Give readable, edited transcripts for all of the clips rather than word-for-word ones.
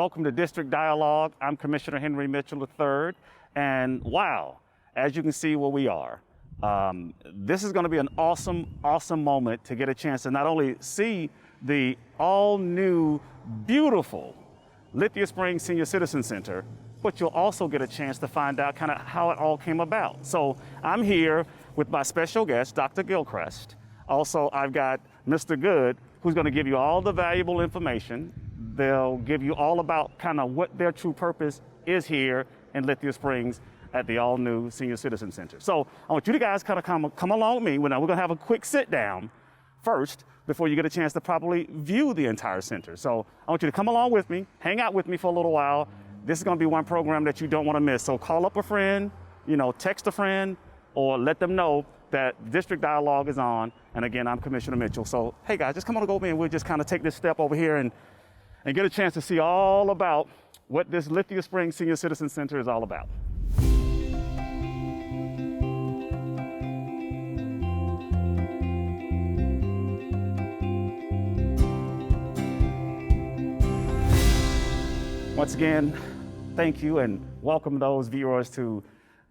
Welcome to District Dialogue. I'm Commissioner Henry Mitchell III, and wow, as you can see where we are, this is going to be an awesome moment to get a chance to not only see the all-new, beautiful Lithia Springs Senior Citizen Center, but you'll also get a chance to find out kind of how it all came about. So I'm here with my special guest, Dr. Gilchrist. Also, I've got Mr. Good, who's going to give you all the valuable information. They'll give you all about kind of what their true purpose is here in Lithia Springs at the all-new Senior Citizen Center. So I want you guys kind of come along with me. We're going to have a quick sit down first before you get a chance to properly view the entire center. So I want you to come along with me, hang out with me for a little while. This is going to be one program that you don't want to miss. So call up a friend, text a friend, or let them know that District Dialogue is on. And again, I'm Commissioner Mitchell. So hey guys, just come on over and we'll just kind of take this step over here and get a chance to see all about what this Lithia Springs Senior Citizen Center is all about. Once again, thank you and welcome those viewers to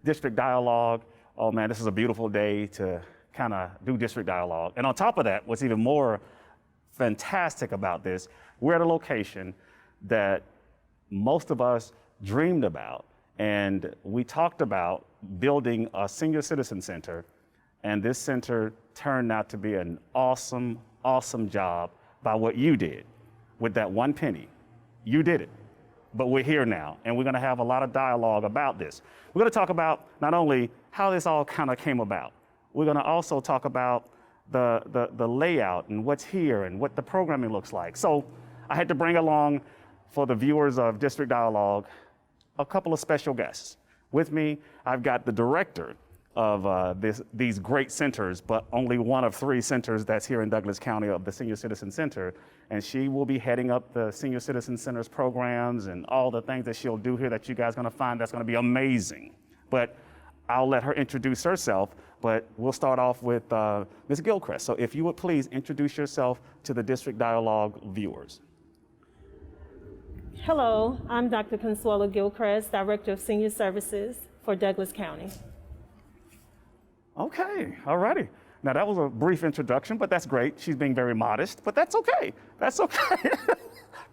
District Dialogue. Oh man, this is a beautiful day to kind of do District Dialogue. And on top of that, what's even more fantastic about this, we're at a location that most of us dreamed about, and we talked about building a senior citizen center, and this center turned out to be an awesome job by what you did with that one penny. You did it. But we're here now, and we're going to have a lot of dialogue about this. We're going to talk about not only how this all kind of came about, we're going to also talk about the layout and what's here and what the programming looks like. So I had to bring along, for the viewers of District Dialogue, a couple of special guests. With me, I've got the director of these great centers, but only one of 3 centers that's here in Douglas County of the Senior Citizen Center. And she will be heading up the Senior Citizen Center's programs and all the things that she'll do here that you guys are gonna find that's gonna be amazing. But I'll let her introduce herself, but we'll start off with Ms. Gilchrist. So if you would please introduce yourself to the District Dialogue viewers. Hello, I'm Dr. Consuelo Gilchrist, Director of Senior Services for Douglas County. Okay, all righty. Now that was a brief introduction, but that's great. She's being very modest, but that's okay. That's okay.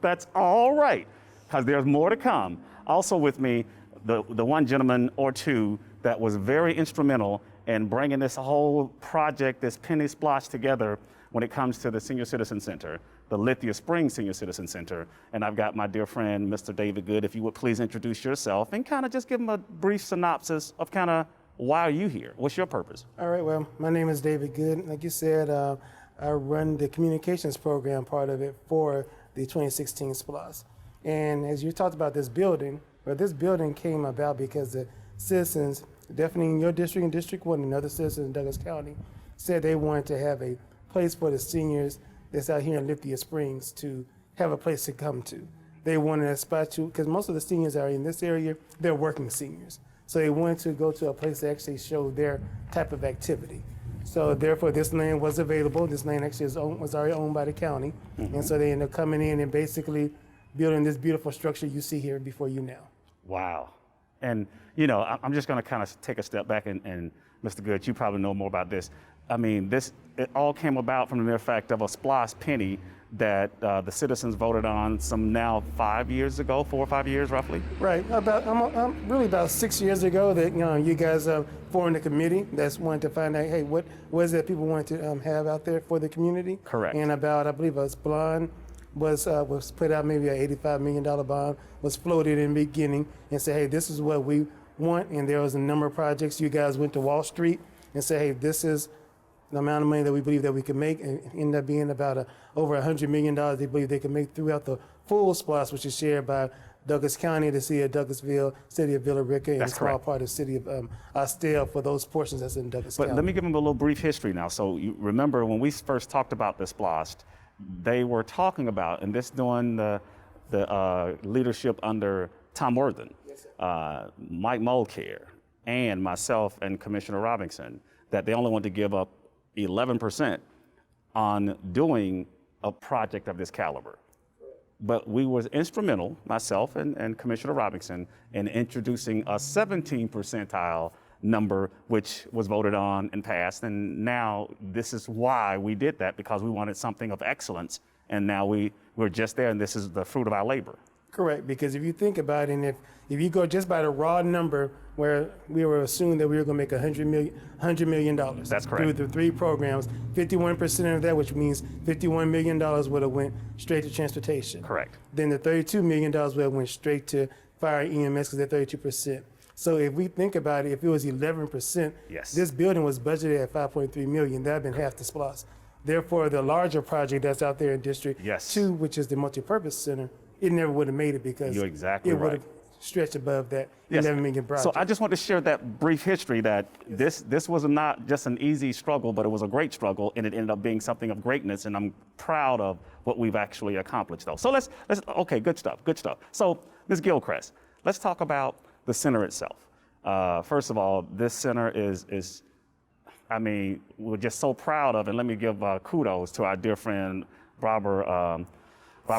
That's all right, because there's more to come. Also with me, the one gentleman or two that was very instrumental in bringing this whole project, this penny splotch together when it comes to the Senior Citizen Center, the Lithia Springs Senior Citizen Center. And I've got my dear friend, Mr. David Good. If you would please introduce yourself and kind of just give him a brief synopsis of kind of why are you here? What's your purpose? All right, well, my name is David Good. Like you said, I run the communications program part of it for the 2016 SPLOST. And as you talked about this building, well, this building came about because the citizens, definitely in your district and District 1 and other citizens in Douglas County, said they wanted to have a place for the seniors that's out here in Lithia Springs to have a place to come to. They wanted a spot to, because most of the seniors are in this area, they're working seniors. So they wanted to go to a place to actually show their type of activity. So therefore, this land was available. This land actually was already owned by the county. Mm-hmm. And so they ended up coming in and basically building this beautiful structure you see here before you now. Wow. And, I'm just going to kind of take a step back and Mr. Good, you probably know more about this. I mean, it all came about from the mere fact of a SPLOST penny that the citizens voted on some now 5 years ago, 4 or 5 years roughly? Right, really about 6 years ago that you guys formed a committee that's wanted to find out, hey, what is it people want to have out there for the community? Correct. And about, I believe a bond was put out, maybe an $85 million bond, was floated in the beginning and said, hey, this is what we want. And there was a number of projects. You guys went to Wall Street and said, hey, this is the amount of money that we believe that we can make, and it ended up being about over $100 million they believe they can make throughout the full SPLOST, which is shared by Douglas County, the city of Douglasville, city of Villa Rica, and a small part of the city of Austell for those portions that's in Douglas County. But let me give them a little brief history now. So you remember when we first talked about this SPLOST, they were talking about, and this during the leadership under Tom Worthen, yes, Mike Mulcair, and myself and Commissioner Robinson, that they only wanted to give up 11% on doing a project of this caliber. but we were instrumental, myself and Commissioner Robinson, in introducing a 17 percentile number, which was voted on and passed. And now this is why we did that, because we wanted something of excellence. And now we're just there, and this is the fruit of our labor. Correct, because if you think about it, and if you go just by the raw number, where we were assuming that we were going to make $100 million. That's correct. Through the 3 programs, 51% of that, which means $51 million would have went straight to transportation. Correct. Then the $32 million would have went straight to fire EMS, because they're 32%. So if we think about it, if it was 11%, yes, this building was budgeted at $5.3 million. That would have been half the SPLOST. Therefore, the larger project that's out there in District 2, which is the multipurpose center, it never would have made it, because you're exactly it would have stretched above that 11 million project. So I just want to share that brief history, that this was not just an easy struggle, but it was a great struggle, and it ended up being something of greatness, and I'm proud of what we've actually accomplished, though. So let's okay, good stuff. So Ms. Gilchrist, let's talk about the center itself. First of all, this center is I mean, we're just so proud of, and let me give kudos to our dear friend Robert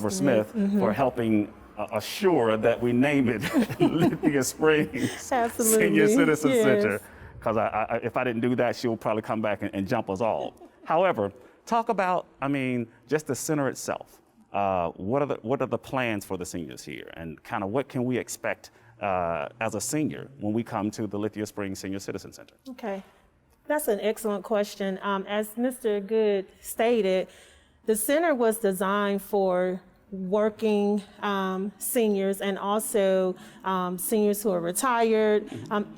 Smith for helping assure that we name it Lithia Springs Senior Citizen Center. Because if I didn't do that, she'll probably come back and jump us all. However, talk about, I mean, just the center itself. What are the plans for the seniors here, and kind of what can we expect as a senior when we come to the Lithia Springs Senior Citizen Center? Okay, that's an excellent question. As Mr. Good stated, the center was designed for working seniors, and also seniors who are retired,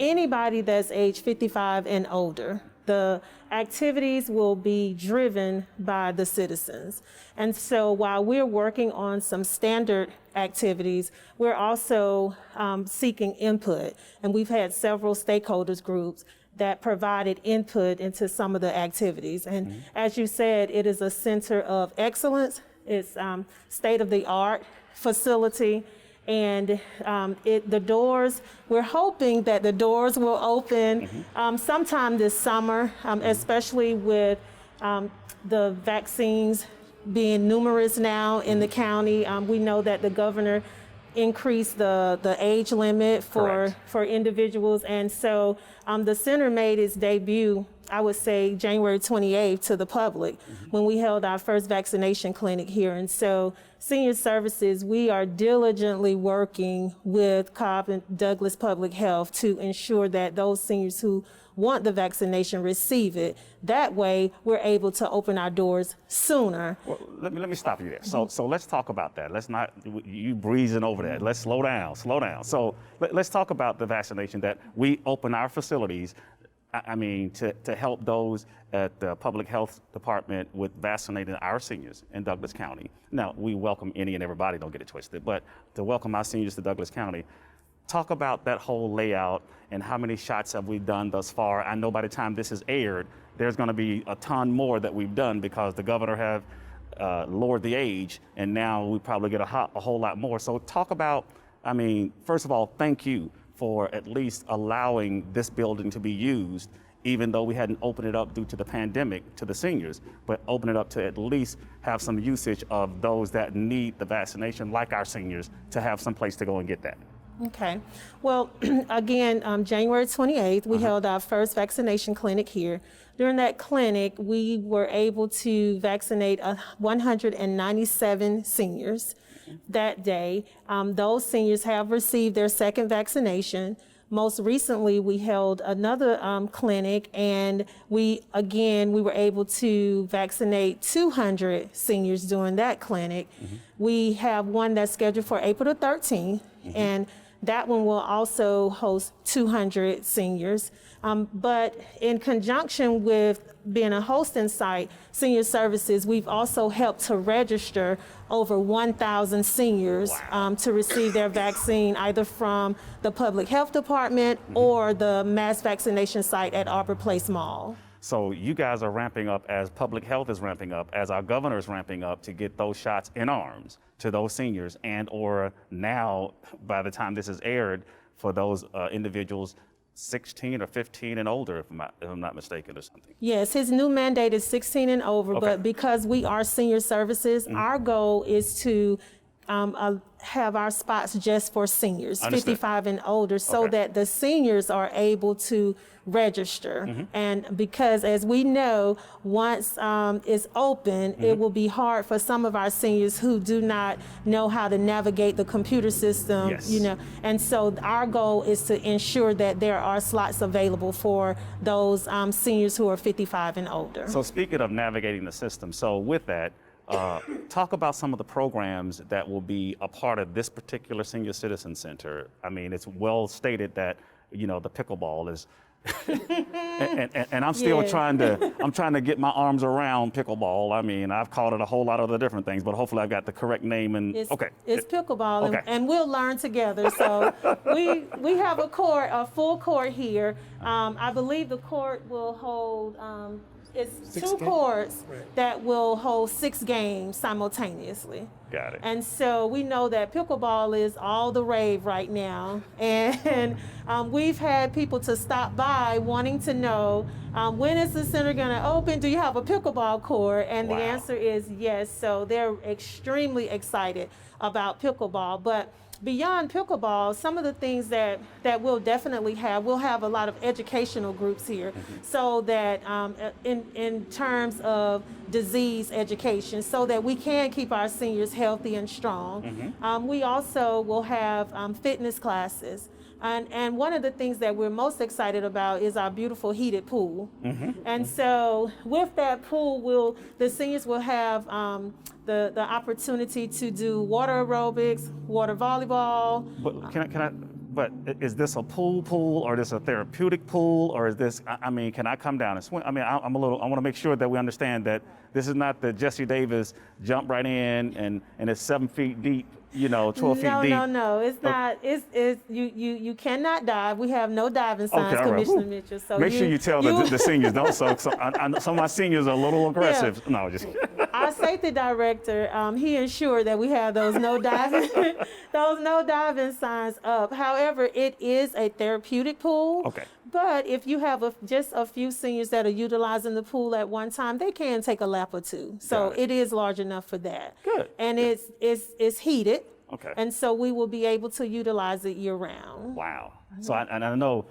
anybody that's age 55 and older. The activities will be driven by the citizens. And so while we're working on some standard activities, we're also seeking input. And we've had several stakeholders groups that provided input into some of the activities. And as you said, it is a center of excellence. It's state-of-the-art facility. And the doors, we're hoping that the doors will open sometime this summer, especially with the vaccines being numerous now in the county. We know that the governor increased the age limit for individuals. And so the center made its debut, I would say, January 28th to the public when we held our first vaccination clinic here. And so Senior Services, we are diligently working with Cobb and Douglas Public Health to ensure that those seniors who want the vaccination receive it. That way, we're able to open our doors sooner. Well, let me stop you there. So let's talk about that. Let's not, you breezing over that. Let's slow down. So let's talk about the vaccination, that we open our facilities, I mean, to help those at the Public Health Department with vaccinating our seniors in Douglas County. Now, we welcome any and everybody, don't get it twisted, but to welcome our seniors to Douglas County. Talk about that whole layout and how many shots have we done thus far. I know by the time this is aired, there's going to be a ton more that we've done, because the governor have lowered the age, and now we probably get a whole lot more. So talk about, I mean, first of all, thank you for at least allowing this building to be used, even though we hadn't opened it up due to the pandemic to the seniors, but open it up to at least have some usage of those that need the vaccination, like our seniors, to have some place to go and get that. Okay. Well, again, January 28th, we held our first vaccination clinic here. During that clinic, we were able to vaccinate 197 seniors that day. Those seniors have received their second vaccination. Most recently, we held another clinic, and we were able to vaccinate 200 seniors during that clinic. We have one that's scheduled for April the 13th, and that one will also host 200 seniors. But in conjunction with being a hosting site, Senior Services, we've also helped to register over 1,000 seniors to receive their vaccine, either from the Public Health Department or the mass vaccination site at Arbor Place Mall. So you guys are ramping up as public health is ramping up, as our governor is ramping up to get those shots in arms to those seniors, and or now, by the time this is aired, for those individuals 16 or 15 and older, if I'm not mistaken, or something. Yes, his new mandate is 16 and over, Okay. but because we are Senior Services, our goal is to have our spots just for seniors, Understood. 55 and older, so Okay. that the seniors are able to register. Mm-hmm. And because, as we know, once it's open, it will be hard for some of our seniors who do not know how to navigate the computer system, Yes. you know. And so our goal is to ensure that there are slots available for those seniors who are 55 and older. So speaking of navigating the system, so with that, talk about some of the programs that will be a part of this particular senior citizen center. I mean, it's well stated that, you know, the pickleball is, and I'm still Yeah. I'm trying to get my arms around pickleball. I mean, I've called it a whole lot of other different things, but hopefully I've got the correct name and, It's pickleball, Okay. and we'll learn together. So we have a full court here. I believe the court will hold, it's 6 two games? courts Right. that will hold 6 games simultaneously. Got it. And so we know that pickleball is all the rave right now. And we've had people to stop by wanting to know, when is the center going to open? Do you have a pickleball court? And Wow. the answer is yes. So they're extremely excited about pickleball. But beyond pickleball, some of the things that we'll definitely have, we'll have a lot of educational groups here, so that in terms of disease education, so that we can keep our seniors healthy and strong. We also will have fitness classes. And one of the things that we're most excited about is our beautiful heated pool. And so with that pool, the seniors will have the opportunity to do water aerobics, water volleyball. But but is this a pool or is this a therapeutic pool, or is this, I mean, can I come down and swim? I mean, I want to make sure that we understand that this is not the Jesse Davis jump right in and it's 7 feet deep, you know, 12 feet deep. No, it's not. It's you cannot dive. We have no diving signs, Okay, all right. Commissioner Woo. Mitchell. So Make sure you tell the seniors, don't. So some of my seniors are a little aggressive. Yeah. No, just Our safety director, he ensured that we have those no diving signs up. However, it is a therapeutic pool. Okay. But if you have just a few seniors that are utilizing the pool at one time, they can take a lap or two. So Got it. it is large enough for that. Good. And it's heated. Okay. And so we will be able to utilize it year round. Wow. So I know,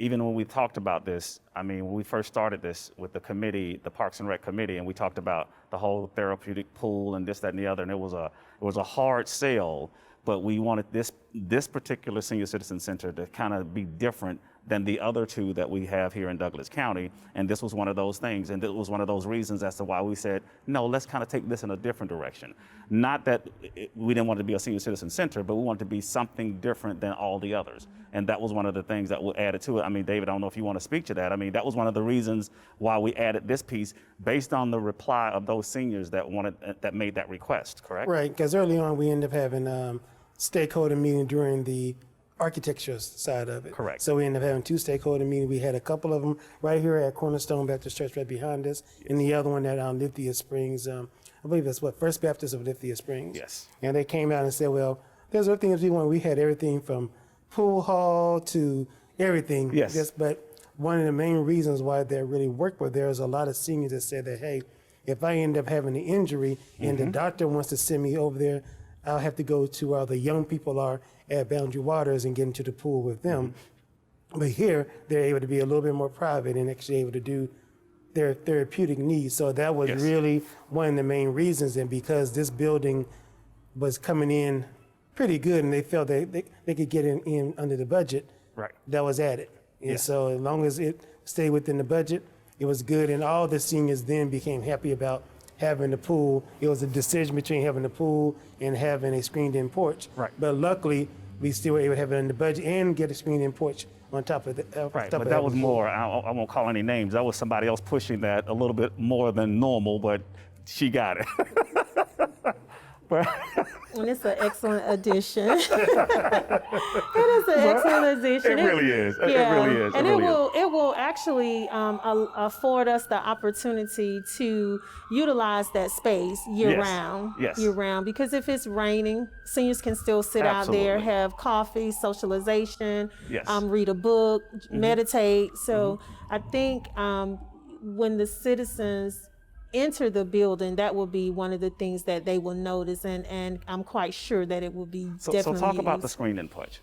even when we talked about this, I mean, when we first started this with the committee, the Parks and Rec committee, and we talked about the whole therapeutic pool and this, that, and the other, and it was a hard sell, but we wanted this particular senior citizen center to kind of be different than the other two that we have here in Douglas County, and this was one of those things, and it was one of those reasons as to why we said, no, let's kind of take this in a different direction. Not that we didn't want it to be a senior citizen center, but we wanted it to be something different than all the others, and that was one of the things that we added to it. I mean, David, I don't know if you want to speak to that. I mean, that was one of the reasons why we added this piece based on the reply of those seniors that made that request, correct? Right, because early on we ended up having stakeholder meeting during the architecture side of it. Correct. So we ended up having 2 stakeholder meetings. We had a couple of them right here at Cornerstone Baptist Church right behind us, and the other one at Lithia Springs. I believe that's First Baptist of Lithia Springs. Yes. And they came out and said, well, there's other things we want. We had everything from pool hall to everything. Yes. But one of the main reasons why that really worked was there's a lot of seniors that said that, hey, if I end up having an injury and the doctor wants to send me over there, I'll have to go to where the young people are at Boundary Waters and get into the pool with them. But here, they're able to be a little bit more private and actually able to do their therapeutic needs. So that was Yes. really one of the main reasons. And because this building was coming in pretty good and they felt they could get in under the budget, Right. that was added. And so as long as it stayed within the budget, it was good. And all the seniors then became happy about having the pool. It was a decision between having the pool and having a screened-in porch. Right. But luckily, we still were able to have it in the budget and get a screened-in porch on top of it. Right, but that was more, I won't call any names, that was somebody else pushing that a little bit more than normal, but she got it. And it's an excellent addition. It is an excellent addition. It really is. It really is. And It really is. it will actually afford us the opportunity to utilize that space year Yes. round. Yes. Year round. Because if it's raining, seniors can still sit out there, Absolutely. have coffee, socialization, Yes. read a book, meditate. So I think when the citizens enter the building, that will be one of the things that they will notice, and I'm quite sure that it will be So definitely talk about the used. screened-in porch.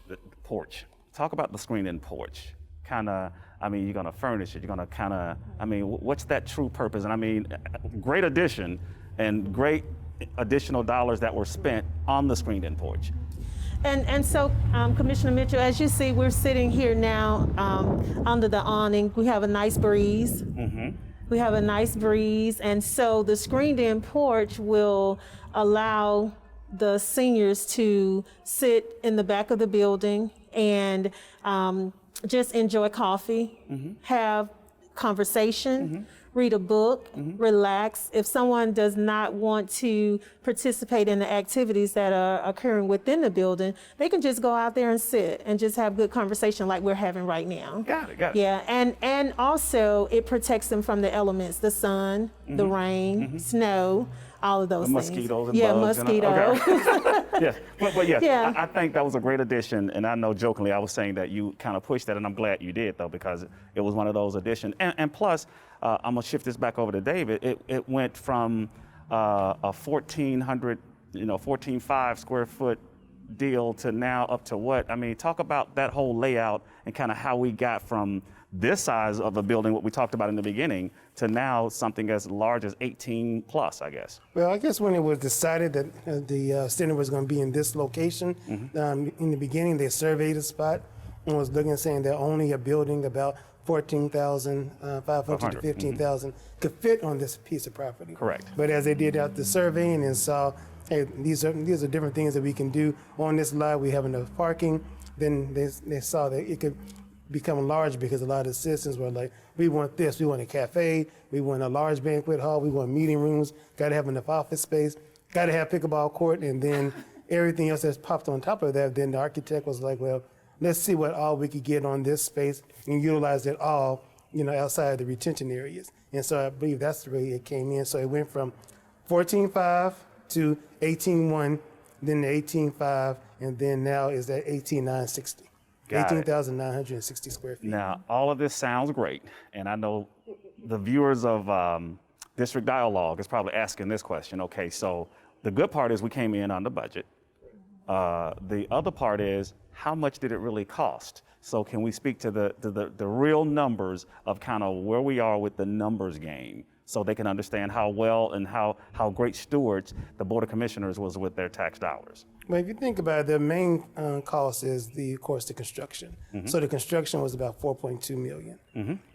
Talk about the screened-in porch. Kind of, I mean, you're going to furnish it. You're going to kind of, I mean, what's that true purpose? And I mean, great addition and great additional dollars that were spent on the screened-in porch. And so, Commissioner Mitchell, as you see, we're sitting here now under the awning. We have a nice breeze. We have a nice breeze, and so the screened-in porch will allow the seniors to sit in the back of the building and just enjoy coffee, have conversation, read a book, relax. If someone does not want to participate in the activities that are occurring within the building, they can just go out there and sit and just have good conversation like we're having right now. Got it. Yeah, and also it protects them from the elements, the sun, the rain, snow, all of those things. Mosquitoes and yeah, bugs. mosquitoes. Yes, but yes, Yeah. I think that was a great addition, and I know jokingly I was saying that you kind of pushed that, and I'm glad you did though, because it was one of those additions. And plus, I'm gonna shift this back over to David. It went from a 1,400, 14.5 square foot deal to now up to what? I mean, talk about that whole layout and kind of how we got from this size of a building, what we talked about in the beginning, to now something as large as 18 plus, I guess. Well, I guess when it was decided that the center was going to be in this location, in the beginning they surveyed the spot and was looking and saying that only a building about 14,500 to 15,000 could fit on this piece of property. Correct. But as they did out the surveying and saw, hey, these are different things that we can do on this lot. We have enough parking. Then they saw that it could become large because a lot of the citizens were like, we want this, we want a cafe, we want a large banquet hall, we want meeting rooms, got to have enough office space, got to have pickleball court, and then everything else that's popped on top of that. Then the architect was like, well, let's see what all we could get on this space and utilize it all, outside the retention areas. And so I believe that's the way it came in. So it went from 14.5 to 18.1, then the 18.5, and then now is at 18,960. 18,960 square feet. Now, all of this sounds great, and I know the viewers of District Dialogue is probably asking this question. Okay, so the good part is we came in on the budget. The other part is, how much did it really cost? So can we speak to the real numbers of kind of where we are with the numbers game, so they can understand how well and how great stewards the Board of Commissioners was with their tax dollars? Well, if you think about it, the main cost is, of course, the construction. So the construction was about $4.2 million.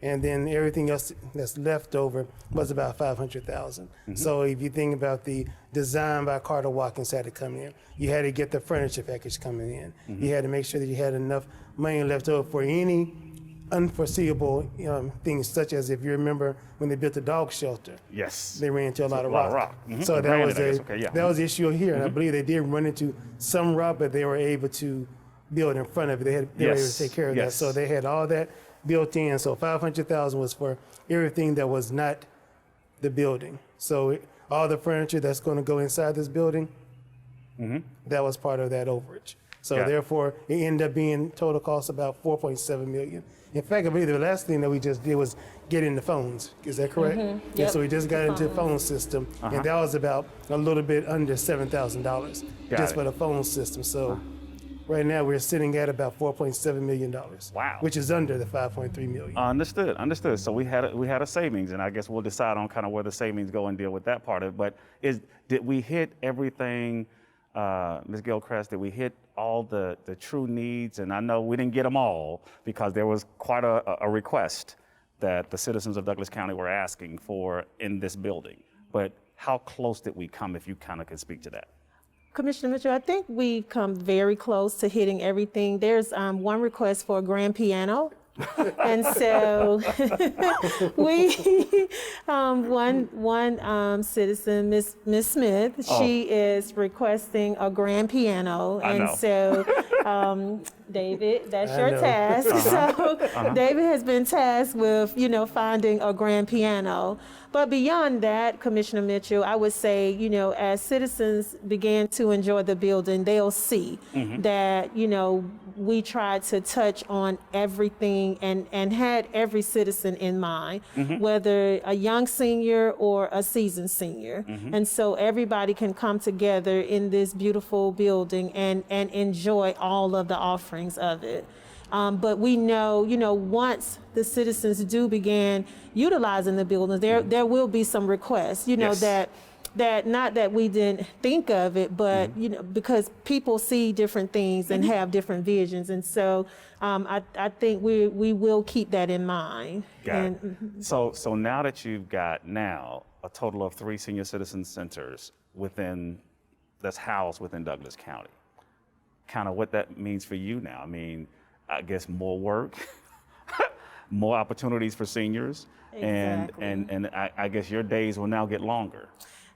And then everything else that's left over was about $500,000. So if you think about the design by Carter Watkins had to come in, you had to get the furniture package coming in. You had to make sure that you had enough money left over for any unforeseeable things, such as, if you remember when they built the dog shelter. Yes. They ran into a lot of rock. So that Granted, was I guess. Okay, yeah. that was the issue here. And I believe they did run into some rock, but they were able to build in front of it. They were able to take care of that. So they had all that built in. So $500,000 was for everything that was not the building. So all the furniture that's going to go inside this building, that was part of that overage. So therefore, it ended up being total cost about $4.7 million. In fact, I believe the last thing that we just did was get in the phones. Is that correct? Yeah, so we just got into the phone system, and that was about a little bit under $7,000 just for the phone system. So right now we're sitting at about $4.7 million. Wow. Which is under the $5.3 million. Understood. So we had a savings, and I guess we'll decide on kind of where the savings go and deal with that part of it. But did we hit everything, Ms. Gilchrist? Did we hit all the true needs? And I know we didn't get them all because there was quite a request that the citizens of Douglas County were asking for in this building. But how close did we come, if you kind of could speak to that? Commissioner Mitchell, I think we've come very close to hitting everything. There's one request for a grand piano. And so we, one citizen, Miss Smith, she is requesting a grand piano. And so David, that's I your know. task. So David has been tasked with, finding a grand piano. But beyond that, Commissioner Mitchell, I would say, as citizens begin to enjoy the building, they'll see that, we tried to touch on everything and had every citizen in mind, whether a young senior or a seasoned senior. And so everybody can come together in this beautiful building and enjoy all of the offerings of it. But we know, once the citizens do begin utilizing the buildings, there will be some requests, Yes. that not that we didn't think of it, but because people see different things and have different visions, and so I think we will keep that in mind. Got it. So now that you've got now a total of 3 senior citizen centers that's housed within Douglas County, kind of what that means for you now. I mean, I guess more work, more opportunities for seniors, Exactly. and I guess your days will now get longer.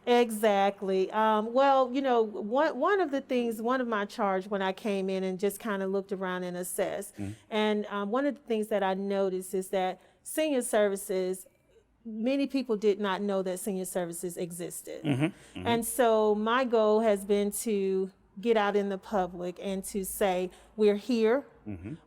Exactly. Well, one of my charge when I came in and just kind of looked around and assessed, and one of the things that I noticed is that senior services, many people did not know that senior services existed. And so my goal has been to get out in the public and to say, we're here,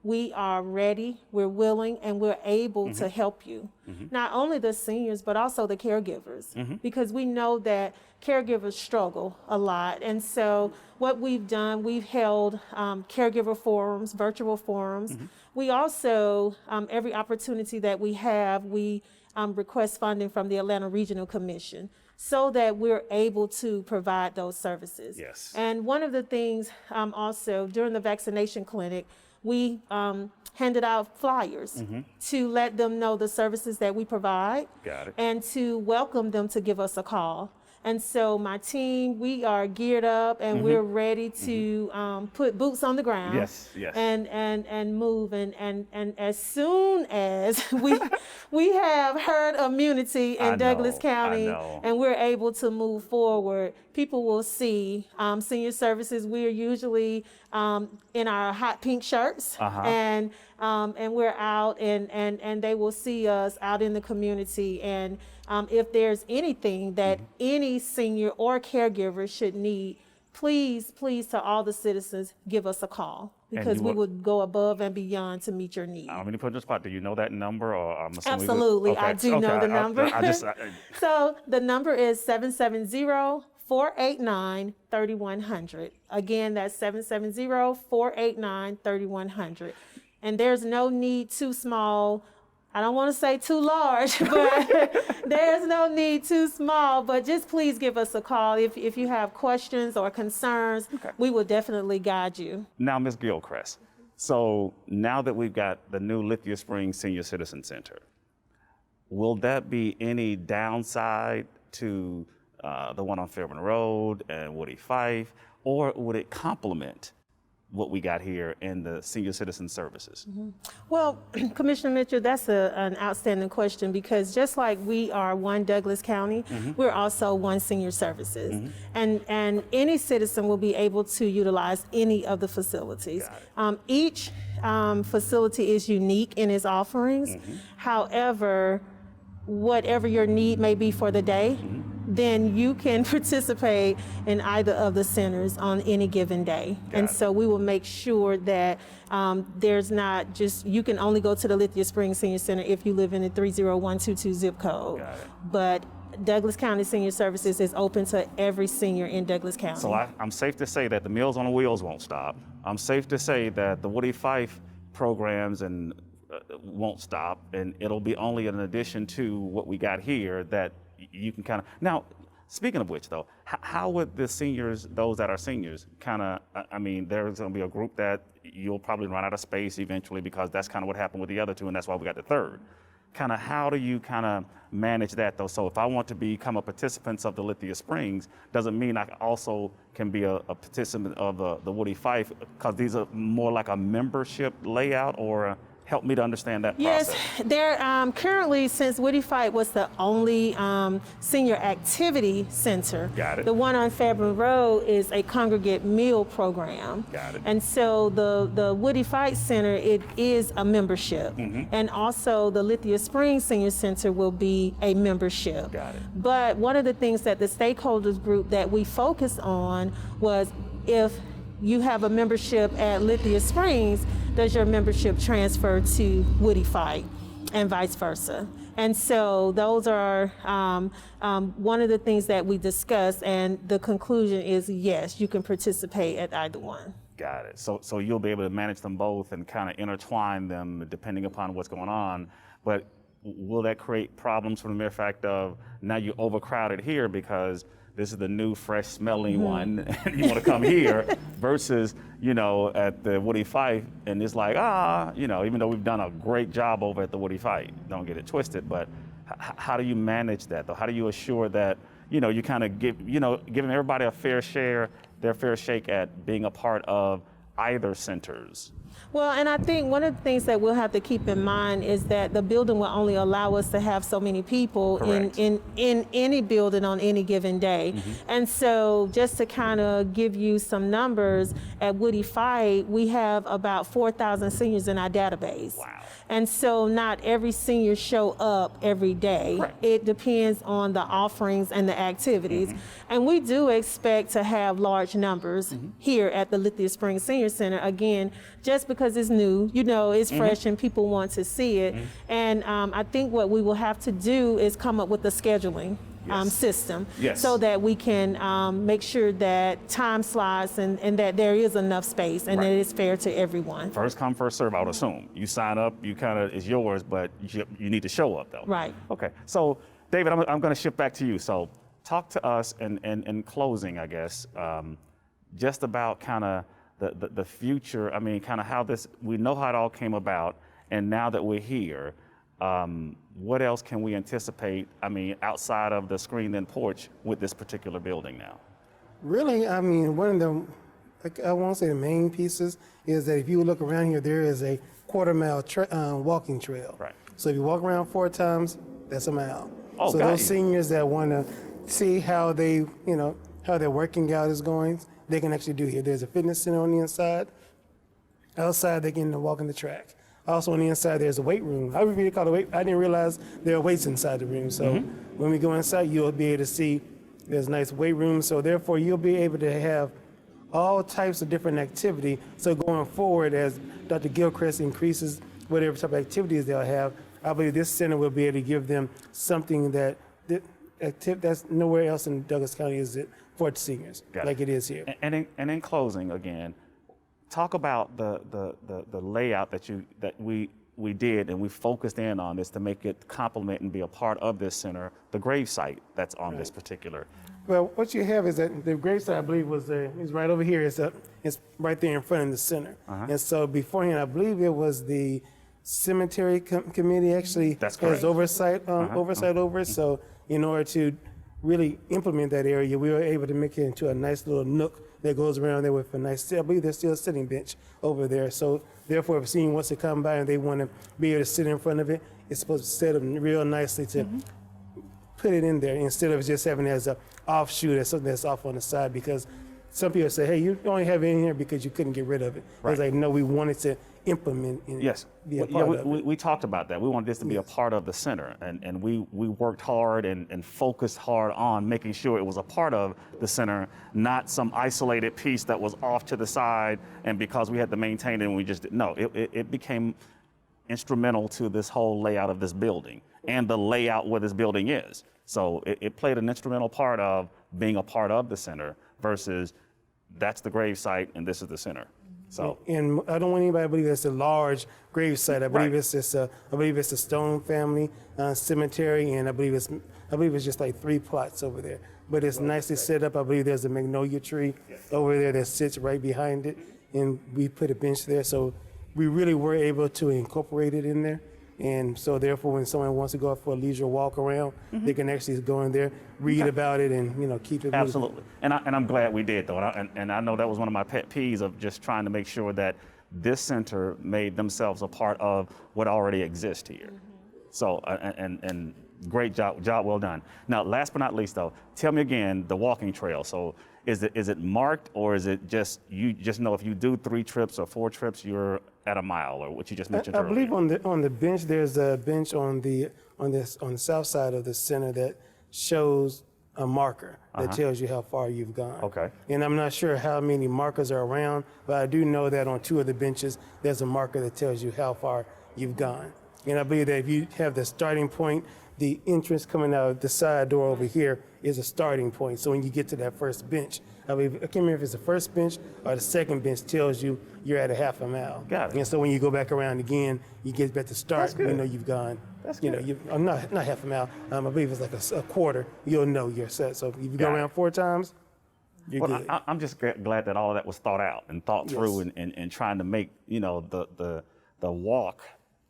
we are ready, we're willing, and we're able to help you. Not only the seniors, but also the caregivers, because we know that caregivers struggle a lot. And so what we've done, we've held caregiver forums, virtual forums. We also, every opportunity that we have, we request funding from the Atlanta Regional Commission, so that we're able to provide those services. Yes. And one of the things also during the vaccination clinic, we handed out flyers to let them know the services that we provide. Got it. And to welcome them to give us a call. And so my team, we are geared up and we're ready to put boots on the ground. Yes, yes. And move. And as soon as we have herd immunity in Douglas County and we're able to move forward, people will see senior services. We are usually in our hot pink shirts and we're out and they will see us out in the community. And if there's anything that any senior or caregiver should need, please, to all the citizens, give us a call, because we would go above and beyond to meet your need. I'm going to put you on the spot. Do you know that number? Or I'm assuming Absolutely, I do know the number. I So the number is 770-489-3100. Again, that's 770-489-3100. And there's no need too small. I don't want to say too large, but there's no need too small. But just please give us a call if you have questions or concerns. We will definitely guide you. Now, Ms. Gilchrist, so now that we've got the new Lithia Springs Senior Citizen Center, will that be any downside to the one on Fairburn Road and Woody Fife, or would it complement what we got here in the senior citizen services? Well, Commissioner Mitchell, that's an outstanding question, because just like we are one Douglas County, we're also one senior services. And any citizen will be able to utilize any of the facilities. Each facility is unique in its offerings. However, whatever your need may be for the day, then you can participate in either of the centers on any given day. And so we will make sure that there's not just, you can only go to the Lithia Springs Senior Center if you live in the 30122 zip code. But Douglas County Senior Services is open to every senior in Douglas County. So I'm safe to say that the Meals on Wheels won't stop. I'm safe to say that the Woody Fife programs and won't stop, and it'll be only an addition to what we got here that you can kind of. Now, speaking of which, though, how would the seniors, those that are seniors, kind of, I mean, there's going to be a group that you'll probably run out of space eventually, because that's kind of what happened with the other two, and that's why we got the third. Kind of how do you kind of manage that, though? So if I want to become a participant of the Lithia Springs, doesn't mean I also can be a participant of the Woody Fife, because these are more like a membership layout, or help me to understand that Yes, process. there currently, since Woody Fight was the only senior activity center, Got it. the one on Fairburn Road is a congregate meal program. Got it. And so the Woody Fight Center, it is a membership. And also the Lithia Springs Senior Center will be a membership. Got it. But one of the things that the stakeholders group that we focused on was, if you have a membership at Lithia Springs, does your membership transfer to Woody Fight and vice versa? And so those are one of the things that we discussed, and the conclusion is yes, you can participate at either one. Got it. So you'll be able to manage them both and kind of intertwine them depending upon what's going on. But will that create problems from the mere fact of now you're overcrowded here because this is the new, fresh smelling one, and you want to come here versus, at the Woody Fight, and it's like, even though we've done a great job over at the Woody Fight, don't get it twisted, but how do you manage that, though? How do you assure that, you kind of giving everybody a fair share, their fair shake at being a part of either centers? Well, and I think one of the things that we'll have to keep in mind is that the building will only allow us to have so many people in any building on any given day. And so just to kind of give you some numbers, at Woody Fight, we have about 4,000 seniors in our database. Wow. And so not every senior show up every day. Correct. It depends on the offerings and the activities. And we do expect to have large numbers here at the Lithia Springs Senior Center. Again, just because it's new, it's fresh and people want to see it. And I think what we will have to do is come up with a scheduling system so that we can make sure that time slots and that there is enough space and that it's fair to everyone. First come, first serve, I would assume. You sign up, you kind of, it's yours, but you need to show up, though. Right. Okay. So, David, I'm going to shift back to you. So, talk to us in closing, I guess, just about kind of the future. I mean, kind of how we know how it all came about, and now that we're here, what else can we anticipate, outside of the screened in porch with this particular building now? Really, one of the, I won't say the main pieces, is that if you look around here, there is a quarter-mile walking trail. Right. So if you walk around 4 times, that's a mile. Oh, so those seniors that want to see how how their working out is going, they can actually do here. There's a fitness center on the inside. Outside, they can walk in the track. Also on the inside, there's a weight room. I really call it weight. I didn't realize there are weights inside the room. So when we go inside, you'll be able to see there's a nice weight room. So therefore, you'll be able to have all types of different activity. So going forward, as Dr. Gilchrist increases whatever type of activities they'll have, I believe this center will be able to give them something that's nowhere else in Douglas County is it for the seniors, like it is here. And in closing, again, talk about the layout that we did and we focused in on this to make it complement and be a part of this center, the grave site that's on this particular. Well, what you have is that the gravesite, I believe, is right over here. It's right there in front of the center. And so beforehand, I believe it was the cemetery committee actually has oversight over it. So in order to really implement that area, we were able to make it into a nice little nook that goes around there with a nice, I believe there's still a sitting bench over there. So therefore, if a senior wants to come by and they want to be able to sit in front of it, it's supposed to set up real nicely to put it in there instead of just having it as an offshoot or something that's off on the side, because some people say, hey, you only have it in here because you couldn't get rid of it. It's like, no, we wanted to implement and be a part of it. We talked about that. We wanted this to be a part of the center, and we worked hard and focused hard on making sure it was a part of the center, not some isolated piece that was off to the side, and because we had to maintain it and we just didn't. No, it became instrumental to this whole layout of this building and the layout where this building is. So it played an instrumental part of being a part of the center versus that's the grave site and this is the center. So, and I don't want anybody to believe it's a large grave site. I believe it's just a Stone family cemetery, and I believe it's just like 3 plots over there. But it's nicely set up. I believe there's a magnolia tree over there that sits right behind it, and we put a bench there. So we really were able to incorporate it in there. And so therefore, when someone wants to go out for a leisure walk around, they can actually go in there, read about it, and keep it moving. Absolutely. And I'm glad we did, though. And I know that was one of my pet peeves of just trying to make sure that this center made themselves a part of what already exists here. So, and great job well done. Now, last but not least though, tell me again, the walking trail. So is it marked, or is it just, you just know if you do 3 trips or 4 trips, you're at a mile, or what you just mentioned I earlier? believe on the bench, there's a bench on the south side of the center that shows a marker that tells you how far you've gone. Okay. And I'm not sure how many markers are around, but I do know that on 2 of the benches, there's a marker that tells you how far you've gone. And I believe that if you have the starting point, the entrance coming out of the side door over here is a starting point. So when you get to that first bench, I can't remember if it's the first bench or the second bench, tells you you're at a half a mile. Got it. And so when you go back around again, you get back to start, That's good. you know you've gone. That's you know, good. I'm not half a mile. I believe it's like a quarter. You'll know you're set. So if you go Got it. around 4 times, you're Well, good. I'm just glad that all of that was thought out and thought through, Yes. and trying to make, you know, the walk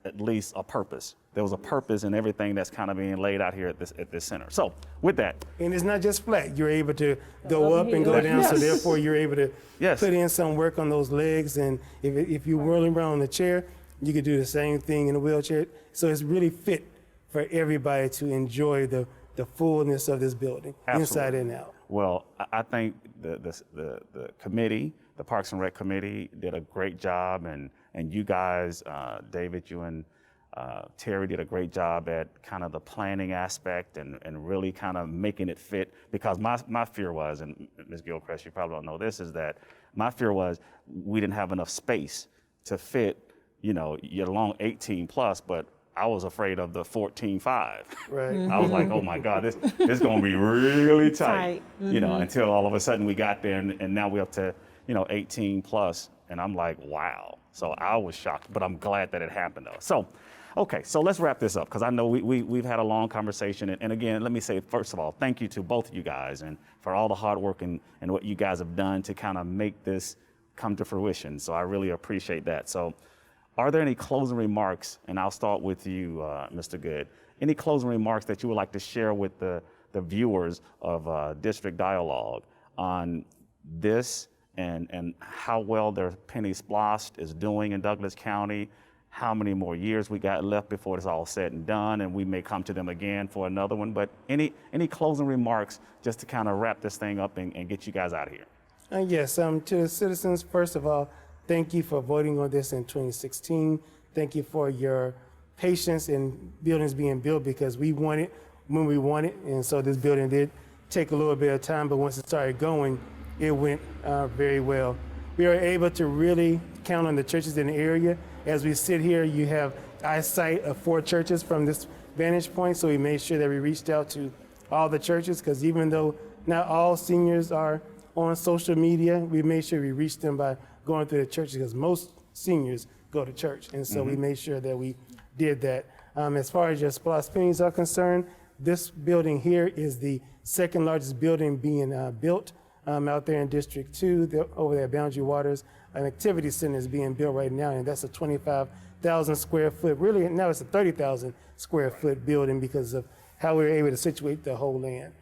at least a purpose. There was a purpose in everything that's kind of being laid out here at this center. So with that, And it's not just flat. You're able to go up and go down, so Yes. therefore you're able to Yes. put in some work on those legs. And if you're whirling around in the chair, you could do the same thing in a wheelchair. So it's really fit for everybody to enjoy the fullness of this building, inside Absolutely. and out. well, I think the committee, the Parks and Rec committee, did a great job, and you guys, David, you and Terry did a great job at kind of the planning aspect and really kind of making it fit, because my fear was, and Ms. Gilchrist, you probably don't know this, is that my fear was we didn't have enough space to fit, you know, your long 18 plus, but I was afraid of the 14.5. Right. I was like, oh my God, this is going to be really tight, Tight. you know, until all of a sudden we got there, and now we're up to, you know, 18 plus, and I'm like, wow. So I was shocked, but I'm glad that it happened though. So, okay, so let's wrap this up, because I know we've had a long conversation, and again, let me say, first of all, thank you to both of you guys, and for all the hard work and what you guys have done to kind of make this come to fruition. So I really appreciate that. So are there any closing remarks, and I'll start with you, Mr. Good, any closing remarks that you would like to share with the viewers of District Dialogue on this and how well their penny splost is doing in Douglas County, how many more years we got left before it's all said and done, and we may come to them again for another one, but any closing remarks just to kind of wrap this thing up and get you guys out of here? Yes, to the citizens, first of all, thank you for voting on this in 2016. Thank you for your patience in buildings being built, because we want it when we want it. And so this building did take a little bit of time, but once it started going, it went very well. We are able to really count on the churches in the area. As we sit here, you have eyesight of 4 churches from this vantage point. So we made sure that we reached out to all the churches, because even though not all seniors are on social media, we made sure we reached them by going through the churches, because most seniors go to church. And so we made sure that we did that. As far as your splosh pennies are concerned, this building here is the 2nd largest building being built out there in District 2, over there at Boundary Waters. An activity center is being built right now, and that's a 25,000 square foot, really now it's a 30,000 square foot building because of how we were able to situate the whole land.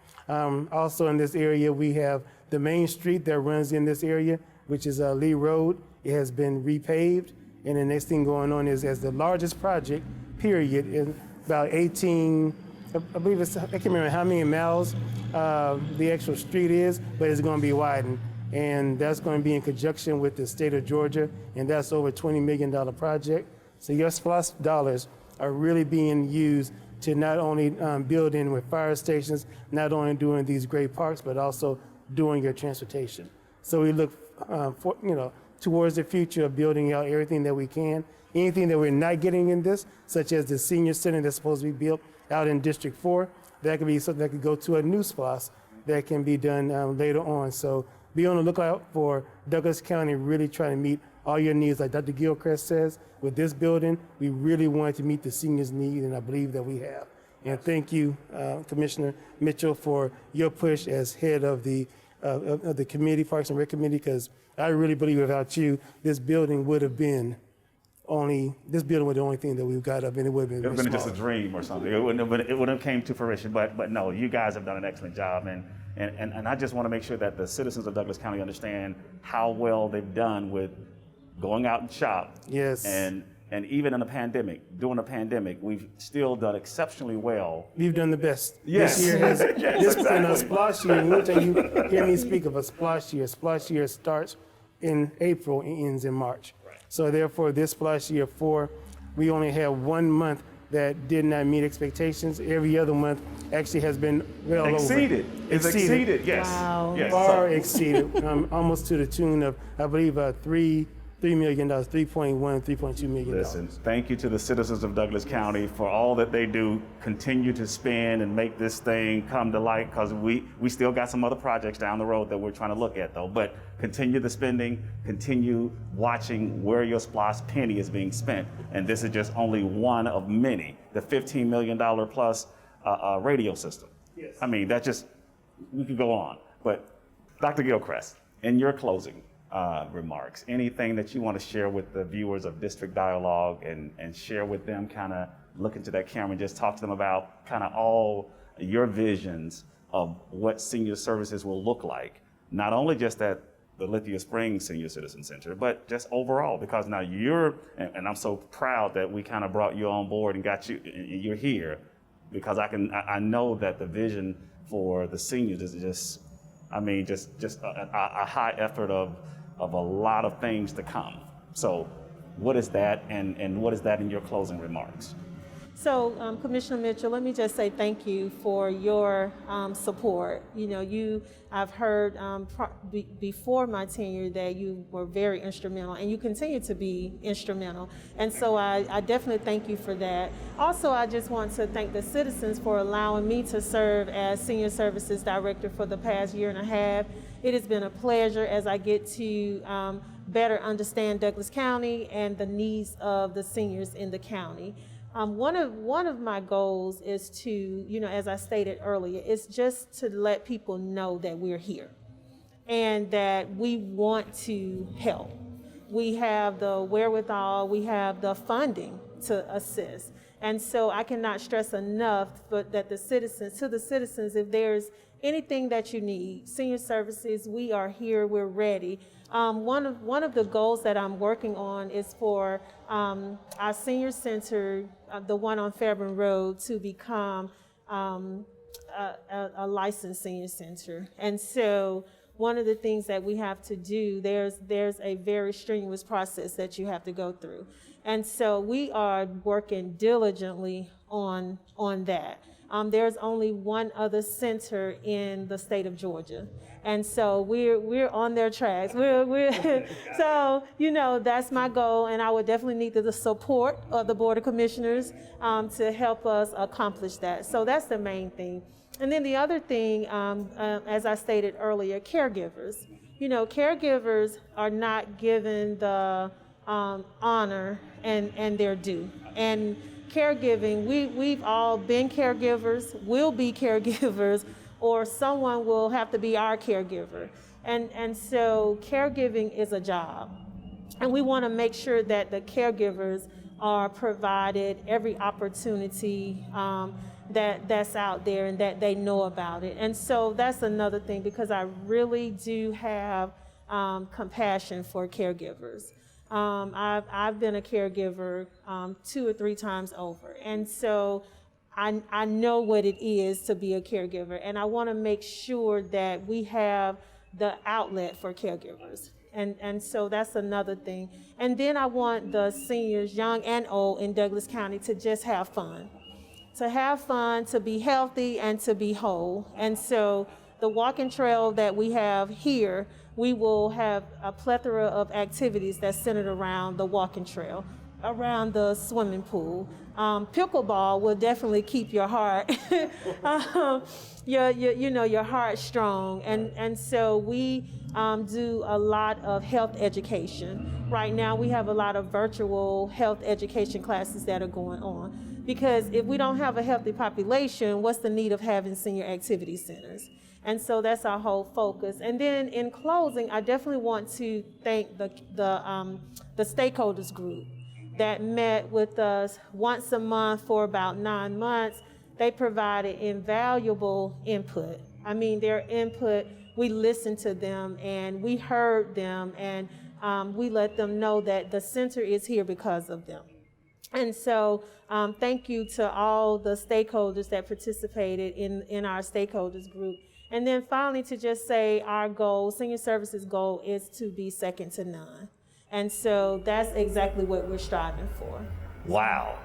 Also in this area, we have the main street that runs in this area, which is Lee Road. It has been repaved, and the next thing going on is, as the largest project, period, in about 18, I believe it's, I can't remember how many miles the actual street is, but it's going to be widened. And that's going to be in conjunction with the state of Georgia, and that's over a $20 million project. So your SPLOST dollars are really being used to not only build in with fire stations, not only doing these great parks, but also doing your transportation. So we look towards the future of building out everything that we can. Anything that we're not getting in this, such as the senior center that's supposed to be built out in District 4, that could be something that could go to a new SPLOST that can be done later on. So be on the lookout for Douglas County really trying to meet all your needs. Like Dr. Gilchrist says, with this building, we really wanted to meet the seniors' need, and I believe that we have. And thank you, Commissioner Mitchell, for your push as head of the committee, Parks and Rec Committee, because I really believe without you, this building would have been the only thing that we've got up, and it would have been It would have been just a smaller. dream or something. It wouldn't have came to fruition. But no, you guys have done an excellent job, and I just want to make sure that the citizens of Douglas County understand how well they've done with going out and shop. Yes. And even in a pandemic, during a pandemic, we've still done exceptionally well. We've done the best. Yes. This year has, Yes, exactly. Splash year, anytime you hear me speak of a splash year starts in April and ends in March. Right. So therefore, this splash year 4, we only have 1 month that did not meet expectations. Every other month actually has been well Exceeded. over. It's exceeded, yes. Wow. Yes. Far exceeded, almost to the tune of, I believe, $3 million, $3.1, $3.2 million. Listen, thank you to the citizens of Douglas County for all that they do. Continue to spend and make this thing come to light, because we still got some other projects down the road that we're trying to look at, though. But continue the spending, continue watching where your SPLOST penny is being spent. And this is just only one of many. The $15 million plus radio system. Yes. I mean, we could go on. But Dr. Gilchrist, in your closing remarks, anything that you want to share with the viewers of District Dialogue and share with them, kind of look into that camera and just talk to them about kind of all your visions of what senior services will look like, not only just at the Lithia Springs Senior Citizen Center, but just overall, because now and I'm so proud that we kind of brought you on board and got you, and you're here, because I know that the vision for the seniors is just a high effort of a lot of things to come. So what is that, and what is that in your closing remarks? So, Commissioner Mitchell, let me just say thank you for your support. I've heard before my tenure that you were very instrumental, and you continue to be instrumental. And so I definitely thank you for that. Also, I just want to thank the citizens for allowing me to serve as Senior Services Director for the past year and a half. It has been a pleasure as I get to better understand Douglas County and the needs of the seniors in the county. One of my goals is to, as I stated earlier, is just to let people know that we're here and that we want to help. We have the wherewithal, we have the funding to assist. And so I cannot stress enough that to the citizens, if there's anything that you need, senior services, we are here, we're ready. One of the goals that I'm working on is for our senior center, the one on Fairburn Road, to become a licensed senior center. And so one of the things that we have to do, there's a very strenuous process that you have to go through. And so we are working diligently on that. There's only one other center in the state of Georgia. And so we're on their tracks. So, that's my goal, and I would definitely need the support of the Board of Commissioners to help us accomplish that. So that's the main thing. And then the other thing, as I stated earlier, caregivers. Caregivers are not given the honor and their due. And caregiving, we've all been caregivers, will be caregivers, or someone will have to be our caregiver. And so caregiving is a job. And we want to make sure that the caregivers are provided every opportunity that's out there and that they know about it. And so that's another thing, because I really do have compassion for caregivers. I've been a caregiver 2 or 3 times over. And so I know what it is to be a caregiver, and I want to make sure that we have the outlet for caregivers. And so that's another thing. And then I want the seniors, young and old, in Douglas County to just have fun. To have fun, to be healthy, and to be whole. And so the walking trail that we have here, we will have a plethora of activities that's centered around the walking trail, around the swimming pool. Pickleball will definitely keep your heart, your heart strong. And so we do a lot of health education. Right now we have a lot of virtual health education classes that are going on, because if we don't have a healthy population, what's the need of having senior activity centers? And so that's our whole focus. And then in closing, I definitely want to thank the stakeholders group that met with us once a month for about 9 months. They provided invaluable input. I mean, their input we listened to them and we heard them, and we let them know that the center is here because of them. And so thank you to all the stakeholders that participated in our stakeholders group. And then finally, to just say our goal, senior services goal, is to be second to none. And so that's exactly what we're striving for. Wow.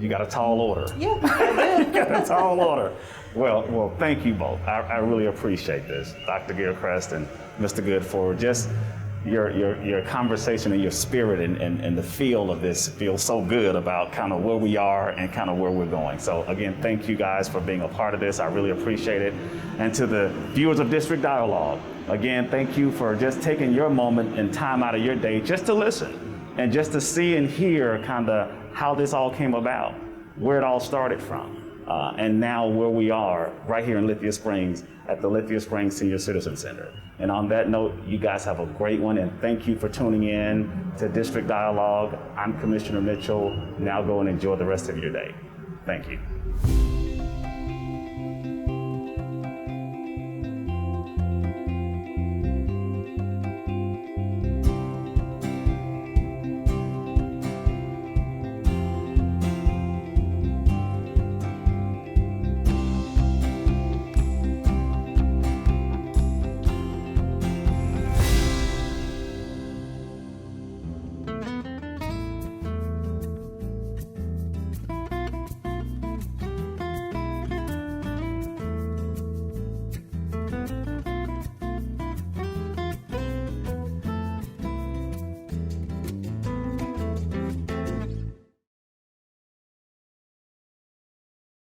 You got a tall order. Yeah, I do. You got a tall order. Well, thank you both. I really appreciate this, Dr. Gilchrist and Mr. Good, for just your conversation and your spirit and the feel of this feels so good about kind of where we are and kind of where we're going. So again, thank you guys for being a part of this. I really appreciate it. And to the viewers of District Dialogue, again, thank you for just taking your moment and time out of your day just to listen and just to see and hear kind of how this all came about, where it all started from, and now where we are right here in Lithia Springs at the Lithia Springs Senior Citizen Center. And on that note, you guys have a great one, and thank you for tuning in to District Dialogue. I'm Commissioner Mitchell. Now go and enjoy the rest of your day. Thank you.